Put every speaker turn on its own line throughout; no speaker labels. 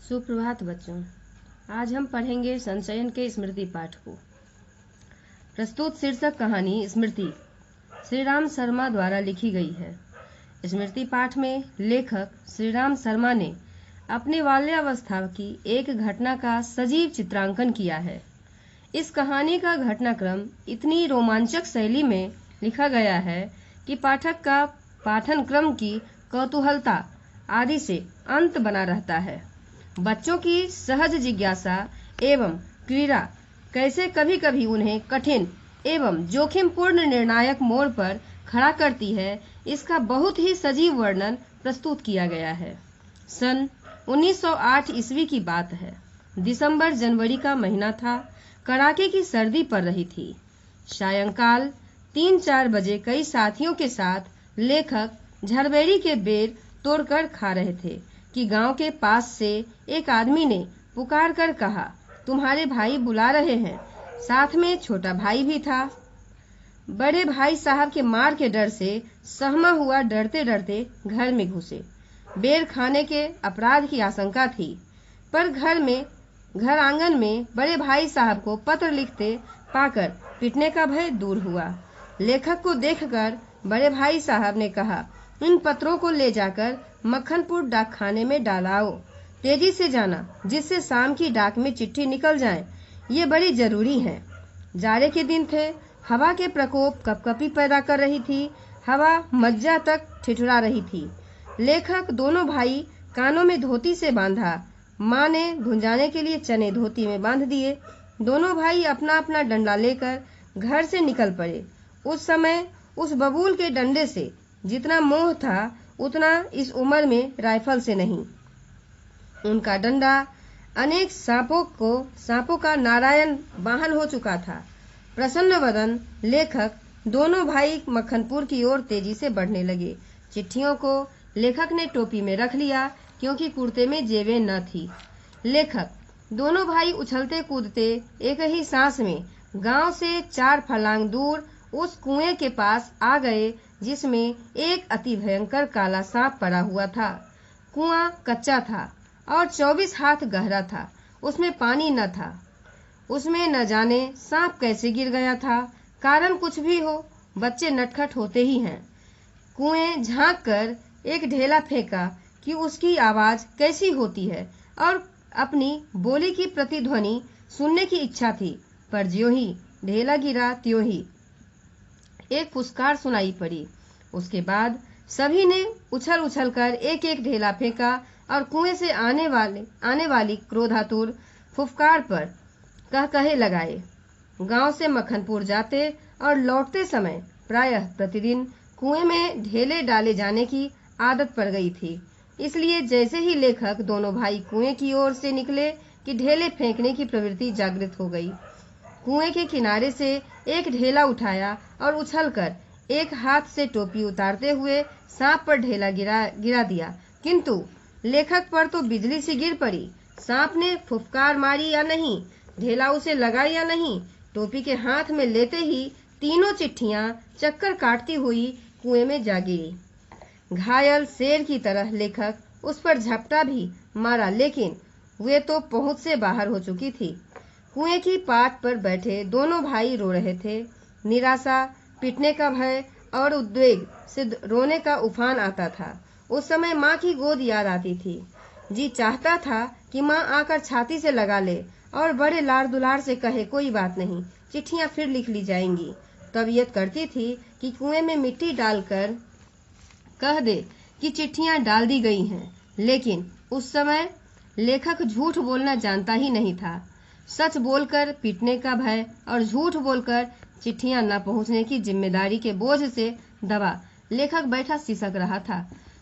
सुप्रभात बच्चों। आज हम पढ़ेंगे संचयन के स्मृति पाठ को। प्रस्तुत शीर्षक कहानी स्मृति श्रीराम शर्मा द्वारा लिखी गई है। स्मृति पाठ में लेखक श्रीराम शर्मा ने अपनी बाल्यावस्था की एक घटना का सजीव चित्रांकन किया है। इस कहानी का घटनाक्रम इतनी रोमांचक शैली में लिखा गया है कि पाठक का पाठन क्रम की कौतूहलता आदि से अंत बना रहता है। बच्चों की सहज जिज्ञासा एवं क्रीड़ा कैसे कभी कभी उन्हें कठिन एवं जोखिमपूर्ण निर्णायक मोड़ पर खड़ा करती है, इसका बहुत ही सजीव वर्णन प्रस्तुत किया गया है। सन 1908 ईस्वी की बात है। दिसंबर जनवरी का महीना था। कड़ाके की सर्दी पड़ रही थी। सायंकाल 3-4 बजे कई साथियों के साथ लेखक झरबेरी के बेर तोड़कर खा रहे थे कि गांव के पास से एक आदमी ने पुकार कर कहा, तुम्हारे भाई बुला रहे हैं। साथ में छोटा भाई भी था। बड़े भाई साहब के मार के डर से सहमा हुआ डरते डरते घर में घुसे। बेर खाने के अपराध की आशंका थी, पर घर आंगन में बड़े भाई साहब को पत्र लिखते पाकर पिटने का भय दूर हुआ। लेखक को देखकर बड़े भाई साहब ने कहा, इन पत्रों को ले जाकर मक्खनपुर डाकखाने में डालाओ। तेजी से जाना, जिससे शाम की डाक में चिट्ठी निकल जाए। ये बड़ी जरूरी है। जाड़े के दिन थे। हवा के प्रकोप कपकपी पैदा कर रही थी। हवा मज्जा तक ठिठुरा रही थी। लेखक दोनों भाई कानों में धोती से बांधा। माँ ने भुंजाने के लिए चने धोती में बांध दिए। दोनों भाई अपना अपना डंडा लेकर घर से निकल पड़े। उस समय उस बबूल के डंडे से जितना मोह था, उतना इस उम्र में राइफल से नहीं। उनका डंडा अनेक सांपों का नारायण वाहन हो चुका था। प्रसन्न वदन लेखक दोनों भाई मक्खनपुर की ओर तेजी से बढ़ने लगे। चिट्ठियों को लेखक ने टोपी में रख लिया, क्योंकि कुर्ते में जेबें न थी। लेखक दोनों भाई उछलते कूदते एक ही सांस में गांव से 4 फरलांग दूर उस कुएं के पास आ गए, जिसमें एक अति भयंकर काला सांप पड़ा हुआ था। कुआं कच्चा था और 24 हाथ गहरा था। उसमें पानी न था। उसमें न जाने सांप कैसे गिर गया था। कारण कुछ भी हो, बच्चे नटखट होते ही हैं। कुएं झांक कर एक ढेला फेंका कि उसकी आवाज कैसी होती है, और अपनी बोली की प्रतिध्वनि सुनने की इच्छा थी। पर ज्यों ही ढेला गिरा, त्यों ही एक फुसकार सुनाई पड़ी। उसके बाद सभी ने उछल उछल कर एक एक ढेला फेंका और कुएं से आने वाली क्रोधातुर फुफकार पर कहे लगाए। गांव से मक्खनपुर जाते और लौटते समय प्रायः प्रतिदिन कुएं में ढेले डाले जाने की आदत पड़ गई थी। इसलिए जैसे ही लेखक दोनों भाई कुएं की ओर से निकले कि ढेले फेंकने की प्रवृत्ति जागृत हो गई। कुएं के किनारे से एक ढेला उठाया और उछलकर एक हाथ से टोपी उतारते हुए सांप पर ढेला गिरा दिया। किंतु लेखक पर तो बिजली सी गिर पड़ी। सांप ने फुफकार मारी या नहीं, ढेला उसे लगा या नहीं, टोपी के हाथ में लेते ही तीनों चिट्ठियां चक्कर काटती हुई कुएं में जा गिरी। घायल शेर की तरह लेखक उस पर झपटा भी मारा, लेकिन वे तो पहुंच से बाहर हो चुकी थी। कुएं की पाट पर बैठे दोनों भाई रो रहे थे। निराशा, पिटने का भय और उद्वेग से रोने का उफान आता था। उस समय माँ की गोद याद आती थी। जी चाहता था कि माँ आकर छाती से लगा ले और बड़े लाड़ दुलार से कहे, कोई बात नहीं, चिट्ठियां फिर लिख ली जाएंगी। तबीयत करती थी कि कुएं में मिट्टी डालकर कह दे कि चिट्ठियां डाल दी गई हैं, लेकिन उस समय लेखक झूठ बोलना जानता ही नहीं था। सच बोलकर पिटने का भय और झूठ बोलकर चिट्ठियां न पहुंचने की जिम्मेदारी के बोझ से दबा लेखक बैठा सिसक रहा था।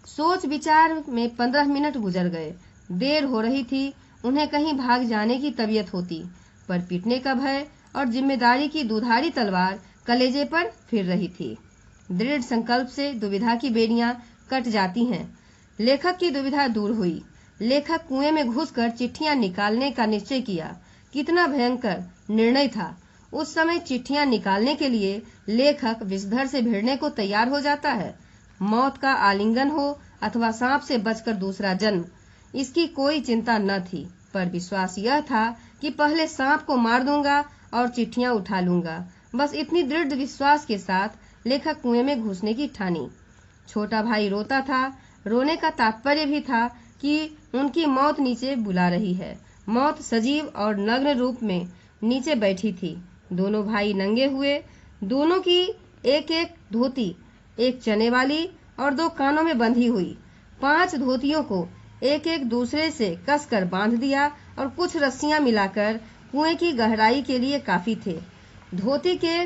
सोच विचार में 15 मिनट गुजर गए। देर हो रही थी। उन्हें कहीं भाग जाने की तबीयत होती, पर पिटने का भय और जिम्मेदारी की दुधारी तलवार कलेजे पर फिर रही थी। दृढ़ संकल्प से दुविधा की बेड़ियां कट जाती हैं। लेखक की दुविधा दूर हुई। लेखक कुएं में घुसकर चिट्ठियां निकालने का निश्चय किया। कितना भयंकर निर्णय था। उस समय चिट्ठियां निकालने के लिए लेखक विषधर से भिड़ने को तैयार हो जाता है। मौत का आलिंगन हो अथवा सांप से बचकर दूसरा जन्म, इसकी कोई चिंता न थी, पर विश्वास यह था कि पहले सांप को मार दूंगा और चिट्ठियां उठा लूंगा। बस इतनी दृढ़ विश्वास के साथ लेखक कुएं में घुसने की ठानी। छोटा भाई रोता था। रोने का तात्पर्य भी था कि उनकी मौत नीचे बुला रही है। मौत सजीव और नग्न रूप में नीचे बैठी थी। दोनों भाई नंगे हुए, दोनों की एक एक धोती, एक चने वाली और 2 कानों में बंधी हुई। 5 धोतियों को एक एक दूसरे से कसकर बांध दिया और कुछ रस्सियां मिलाकर कुएं की गहराई के लिए काफी थे। धोती के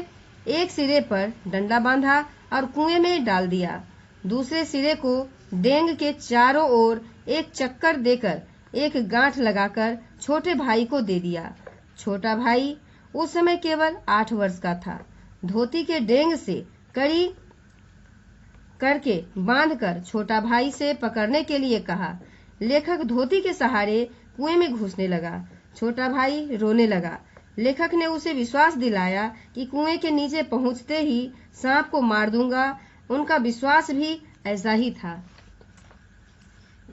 एक सिरे पर डंडा बांधा और कुएं में डाल दिया। दूसरे सिरे को डेंग के चारों ओर एक चक्कर देकर एक गांठ लगाकर छोटे भाई को दे दिया। छोटा भाई उस समय केवल 8 वर्ष का था। धोती के डेंग से कड़ी करके बांधकर छोटा भाई से पकड़ने के लिए कहा। लेखक धोती के सहारे कुएं में घुसने लगा। छोटा भाई रोने लगा। लेखक ने उसे विश्वास दिलाया कि कुएं के नीचे पहुंचते ही सांप को मार दूंगा। उनका विश्वास भी ऐसा ही था।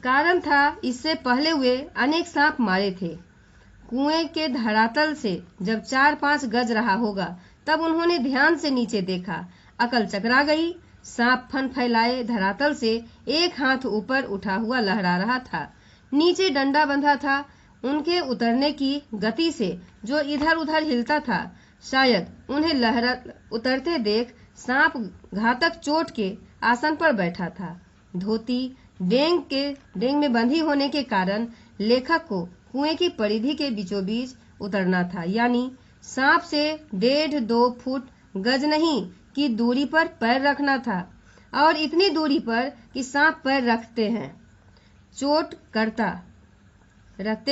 कारण था, इससे पहले वे अनेक सांप मारे थे। कुएं के धरातल से जब 4-5 गज रहा होगा, तब उन्होंने ध्यान से नीचे देखा। अकल चकरा गई। सांप फन फैलाए धरातल से एक हाथ ऊपर उठा हुआ लहरा रहा था। नीचे डंडा बंधा था। उनके उतरने की गति से जो इधर उधर हिलता था, शायद उन्हें उतरते देख सांप घातक चोट के आसन पर बैठा था। धोती डेंग में बंधी होने के कारण लेखक को कुएं की परिधि के बीचों बीच उतरना था, यानी सांप से 1.5-2 फुट गज नहीं की दूरी पर पैर रखना था, और इतनी दूरी पर कि सांप पैर रखते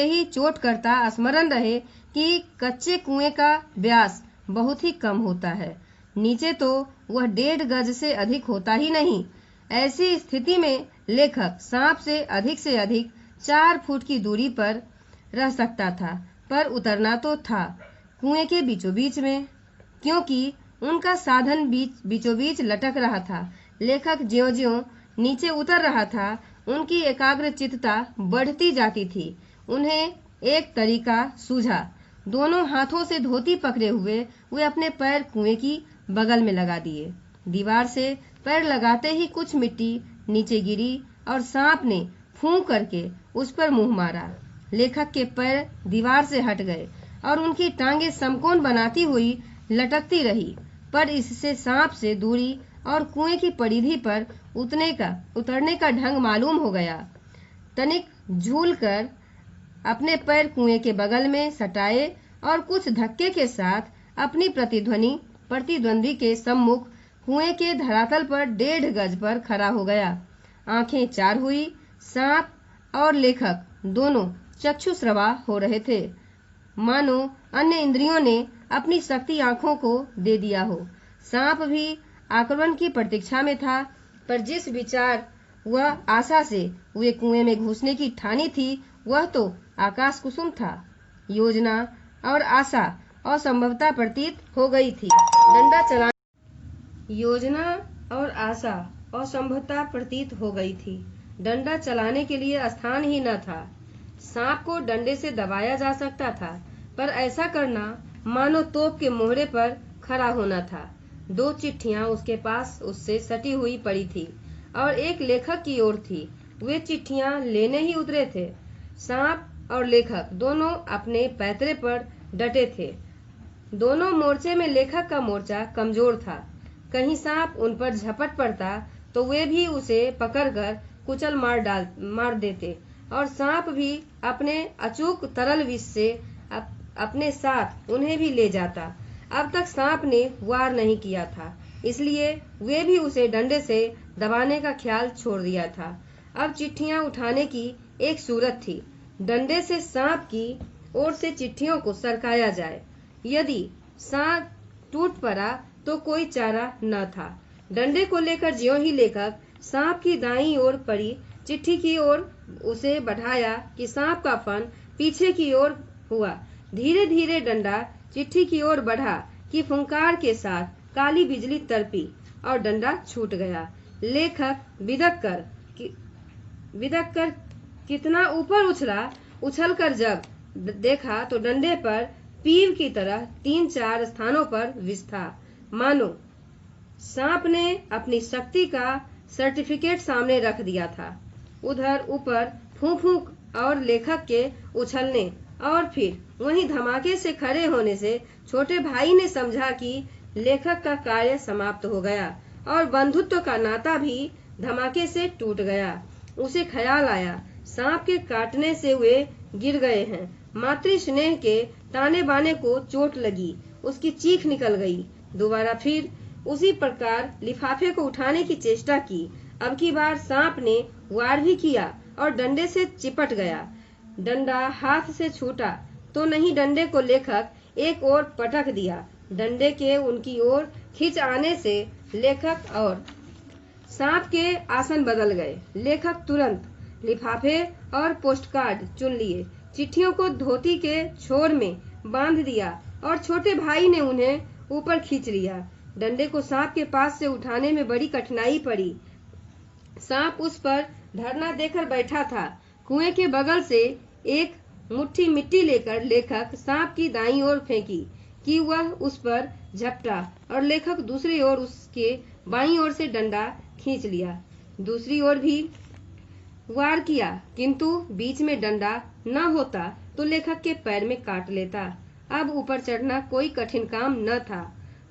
ही चोट करता स्मरण रहे कि कच्चे कुएं का व्यास बहुत ही कम होता है। नीचे तो वह 1.5 गज से अधिक होता ही नहीं। ऐसी स्थिति में लेखक सांप से अधिक 4 फुट की दूरी पर रह सकता था, पर उतरना तो था कुएं के बीचों बीच में, क्योंकि उनका साधन बीचों बीच लटक रहा था। लेखक ज्यों-ज्यों नीचे उतर रहा था, उनकी एकाग्रचित्तता बढ़ती जाती थी। उन्हें एक तरीका सूझा। दोनों हाथों से धोती पकड़े हुए वे अपने पैर कुएं की बगल में लगा दिए। दीवार से पैर लगाते ही कुछ मिट्टी नीचे गिरी और सांप ने फूंक करके उस पर मुंह मारा। लेखक के पैर दीवार से हट गए और उनकी टांगें समकोण बनाती हुई लटकती रही, पर इससे सांप से दूरी और कुएं की परिधि पर उतरने का ढंग मालूम हो गया। तनिक झूलकर अपने पैर कुएं के बगल में सटाए और कुछ धक्के के साथ अपनी प्रतिद्वंदी के सम्मुख कुएं के धरातल पर 1.5 गज पर खड़ा हो गया। आंखें चार हुई। सांप और लेखक दोनों चक्षुश्रवा हो रहे थे, मानो अन्य इंद्रियों ने अपनी शक्ति आंखों को दे दिया हो। सांप भी आक्रमण की प्रतीक्षा में था, पर जिस विचार व आशा से वे कुएं में घुसने की ठानी थी, वह तो आकाश कुसुम था। योजना और आशा असंभवता प्रतीत हो गई थी। डंडा चलाने के लिए स्थान ही न था। सांप को डंडे से दबाया जा सकता था, पर ऐसा करना मानो तोप के मोहरे पर खड़ा होना था। 2 चिट्ठियां उसके पास उससे सटी हुई पड़ी थी और एक लेखक की ओर थी। वे चिट्ठियां लेने ही उतरे थे। सांप और लेखक दोनों अपने पैतरे पर डटे थे। दोनों मोर्चे में लेखक का मोर्चा कमजोर था। कहीं सांप उन पर झपट पड़ता तो वे भी उसे पकड़कर कुचल मार देते, और सांप भी अपने अचूक तरल विष से अपने साथ उन्हें भी ले जाता। अब तक सांप ने वार नहीं किया था, इसलिए वे भी उसे डंडे से दबाने का ख्याल छोड़ दिया था। अब चिट्ठियां उठाने की एक सूरत थी। डंडे से सांप की ओर से चिट्ठियों को सरकाया जाए। यदि सांप टूट पड़ा तो कोई चारा न था। डंडे को लेकर ज्यों ही लेखक सांप की दाईं ओर पड़ी चिट्ठी की ओर उसे बढ़ाया कि सांप का फन पीछे की ओर हुआ। धीरे धीरे डंडा चिट्ठी की ओर बढ़ा कि फुंकार के साथ काली बिजली तड़पी और डंडा छूट गया। लेखक बिदक कर कितना ऊपर उछला। उछलकर जब देखा तो डंडे पर पीव की तरह 3-4 स्थानों पर विष था, मानो सांप ने अपनी शक्ति का सर्टिफिकेट सामने रख दिया था। उधर ऊपर फूंक और लेखक के उछलने और फिर वहीं धमाके से खड़े होने से छोटे भाई ने समझा कि लेखक का कार्य समाप्त हो गया और बंधुत्व का नाता भी धमाके से टूट गया। उसे ख्याल आया, सांप के काटने से वे गिर गए हैं। मातृ स्नेह के ताने बाने को चोट लगी, उसकी चीख निकल गई। दोबारा फिर उसी प्रकार लिफाफे को उठाने की चेष्टा की। अब की बार सांप ने वार भी किया और डंडे से चिपट गया। डंडा हाथ से छूटा तो नहीं, डंडे को लेखक एक ओर पटक दिया। डंडे के उनकी ओर खिंच आने से लेखक और सांप के आसन बदल गए। लेखक तुरंत लिफाफे और पोस्टकार्ड चुन लिए, चिट्ठियों को धोती के छोर में बांध दिया और छोटे भाई ने उन्हें ऊपर खींच लिया। डंडे को सांप के पास से उठाने में बड़ी कठिनाई पड़ी। सांप उस पर धरना देकर बैठा था। कुएं के बगल से एक मुट्ठी मिट्टी लेकर लेखक सांप की दाईं ओर फेंकी कि वह उस पर झपटा और लेखक दूसरी ओर उसके बाईं ओर से डंडा खींच लिया। दूसरी ओर भी वार किया, किंतु बीच में डंडा न होता तो लेखक के पैर में काट लेता। अब ऊपर चढ़ना कोई कठिन काम न था,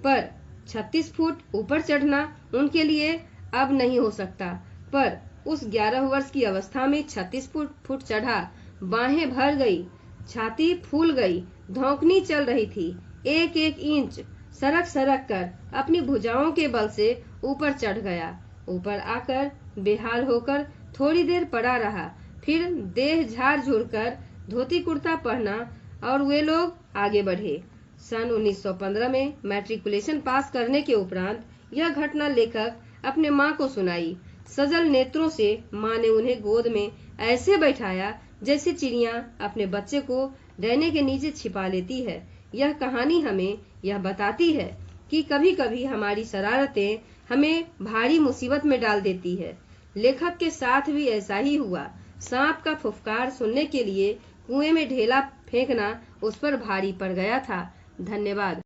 पर 36 फुट ऊपर चढ़ना उनके लिए अब नहीं हो सकता। पर उस 11 वर्ष की अवस्था में 36 फुट चढ़ा, बाहें भर गई, छाती फूल गई, धौंकनी चल रही थी। एक एक इंच सरक सरक कर अपनी भुजाओं के बल से ऊपर चढ़ गया। ऊपर आकर बेहाल होकर थोड़ी देर पड़ा रहा, फिर देह झाड़ झुड़ कर धोती कुर्ता पहना और वे लोग आगे बढ़े। सन 1915 में मैट्रिकुलेशन पास करने के उपरांत यह घटना लेखक अपने माँ को सुनाई। सजल नेत्रों से माँ ने उन्हें गोद में ऐसे बैठाया जैसे चिड़िया अपने बच्चे को डैने के नीचे छिपा लेती है। यह कहानी हमें यह बताती है कि कभी कभी हमारी शरारतें हमें भारी मुसीबत में डाल देती है। लेखक के साथ भी ऐसा ही हुआ। सांप का फुफकार सुनने के लिए कुएं में ढेला फेंकना उस पर भारी पड़ गया था। धन्यवाद।